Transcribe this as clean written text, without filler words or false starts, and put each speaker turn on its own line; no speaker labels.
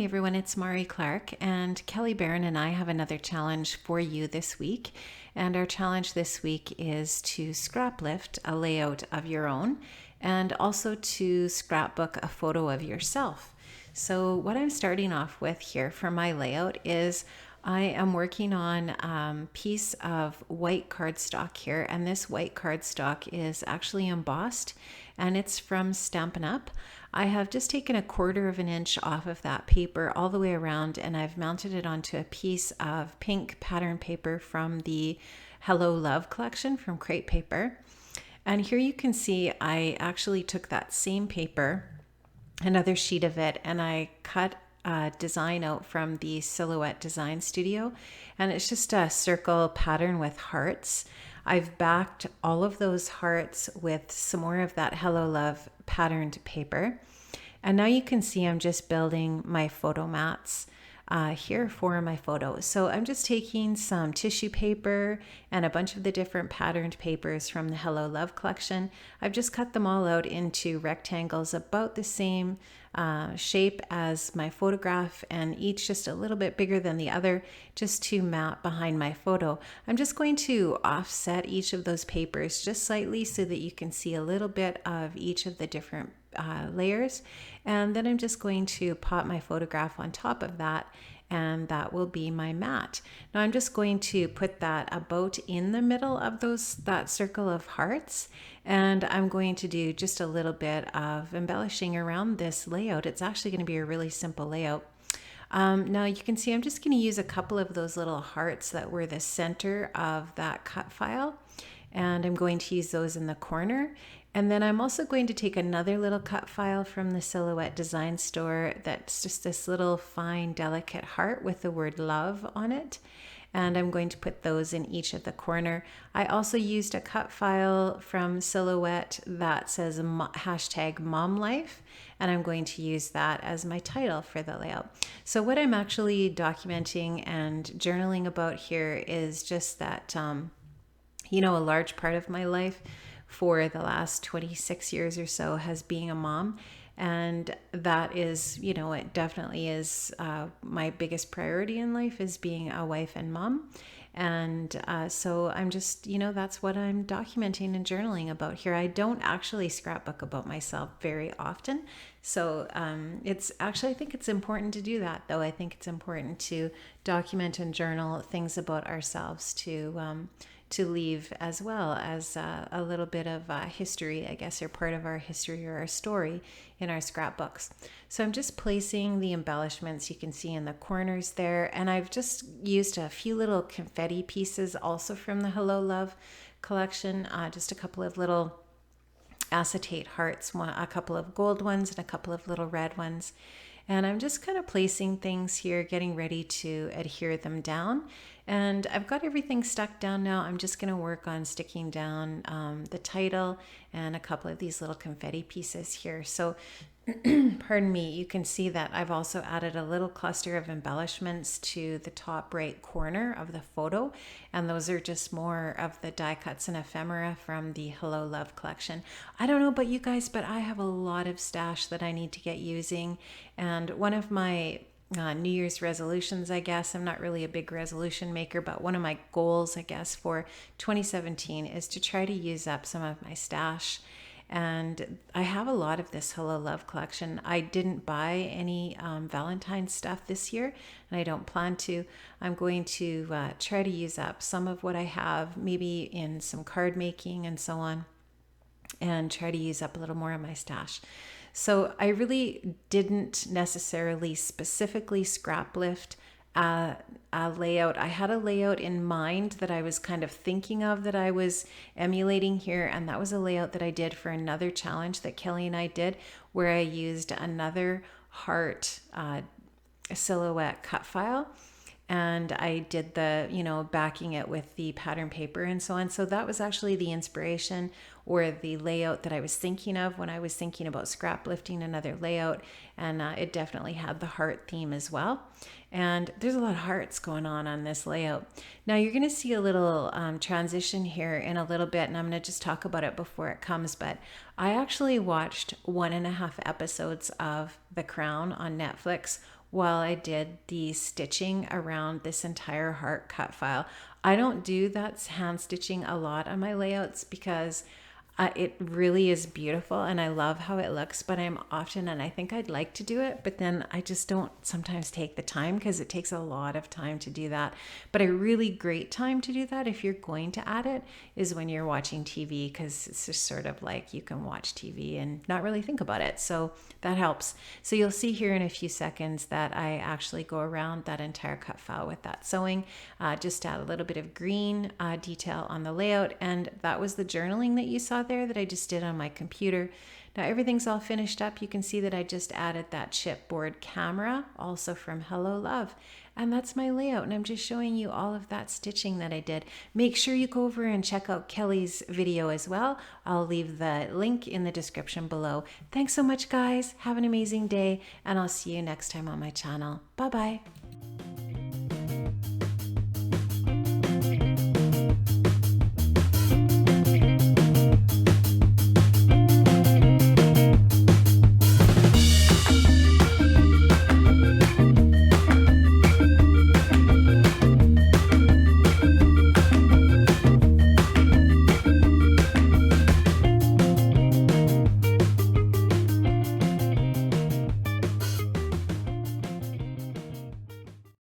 everyone, it's Mari Clark, and Kelly Barron and I have another challenge for you this week. And our challenge this week is to scrap lift a layout of your own and also to scrapbook a photo of yourself. So what I'm starting off with here for my layout is I am working on a piece of white cardstock here, and this white cardstock is actually embossed and it's from Stampin' Up. I have just taken 1/4 of an inch off of that paper all the way around, and I've mounted it onto a piece of pink pattern paper from the Hello Love collection from Crate Paper. And here you can see I actually took that same paper, another sheet of it, and I cut a design out from the Silhouette Design Studio, and it's just a circle pattern with hearts. I've backed all of those hearts with some more of that Hello Love patterned paper. And now you can see I'm just building my photo mats here for my photos. So I'm just taking some tissue paper and a bunch of the different patterned papers from the Hello Love collection. I've just cut them all out into rectangles about the same shape as my photograph, and each just a little bit bigger than the other, just to map behind my photo. I'm just going to offset each of those papers just slightly so that you can see a little bit of each of the different layers, and then I'm just going to pop my photograph on top of that, and that will be my mat. Now I'm just going to put that about in the middle of that circle of hearts, and I'm going to do just a little bit of embellishing around this layout. It's actually going to be a really simple layout. Now you can see I'm just going to use a couple of those little hearts that were the center of that cut file, and I'm going to use those in the corner. And then I'm also going to take another little cut file from the Silhouette Design Store that's just this little fine, delicate heart with the word love on it. And I'm going to put those in each of the corner. I also used a cut file from Silhouette that says hashtag mom life, and I'm going to use that as my title for the layout. So what I'm actually documenting and journaling about here is just that, a large part of my life for the last 26 years or so has been a mom. And that is, it definitely is my biggest priority in life, is being a wife and mom. And so I'm just, that's what I'm documenting and journaling about here. I don't actually scrapbook about myself very often. So it's actually, I think it's important to do that, though. I think it's important to document and journal things about ourselves to leave, as well as a little bit of history, I guess, or part of our history or our story in our scrapbooks. So I'm just placing the embellishments you can see in the corners there, and I've just used a few little confetti pieces also from the Hello Love collection, just a couple of little acetate hearts, a couple of gold ones and a couple of little red ones. And I'm just kind of placing things here, getting ready to adhere them down. And I've got everything stuck down now. I'm just going to work on sticking down the title and a couple of these little confetti pieces here. So pardon me, you can see that I've also added a little cluster of embellishments to the top right corner of the photo, and those are just more of the die cuts and ephemera from the Hello Love collection. I don't know about you guys, but I have a lot of stash that I need to get using, and one of my New Year's resolutions, I guess, I'm not really a big resolution maker, but one of my goals, I guess, for 2017 is to try to use up some of my stash. And I have a lot of this Hello Love collection. I didn't buy any Valentine's stuff this year, and I don't plan to. I'm going to try to use up some of what I have, maybe in some card making and so on, and try to use up a little more of my stash. So I really didn't necessarily specifically scrap lift a layout. I had a layout in mind that I was kind of thinking of, that I was emulating here, and that was a layout that I did for another challenge that Kelly and I did, where I used another heart silhouette cut file, and I did the backing it with the pattern paper and so on. So that was actually the inspiration or the layout that I was thinking of when I was thinking about scrap lifting another layout, and it definitely had the heart theme as well. And there's a lot of hearts going on this layout. Now you're going to see a little transition here in a little bit, and I'm going to just talk about it before it comes, but I actually watched 1.5 episodes of The Crown on Netflix while I did the stitching around this entire heart cut file. I don't do that hand stitching a lot on my layouts because it really is beautiful and I love how it looks, but I'm often, and I think I'd like to do it, but then I just don't sometimes take the time because it takes a lot of time to do that. But a really great time to do that if you're going to add it is when you're watching TV, because it's just sort of like you can watch TV and not really think about it. So that helps. So you'll see here in a few seconds that I actually go around that entire cut file with that sewing, just to add a little bit of green detail on the layout. And that was the journaling that you saw there that I just did on my computer. Now everything's all finished up. You can see that I just added that chipboard camera, also from Hello Love. And that's my layout. And I'm just showing you all of that stitching that I did. Make sure you go over and check out Kelly's video as well. I'll leave the link in the description below. Thanks so much, guys. Have an amazing day, and I'll see you next time on my channel. Bye-bye.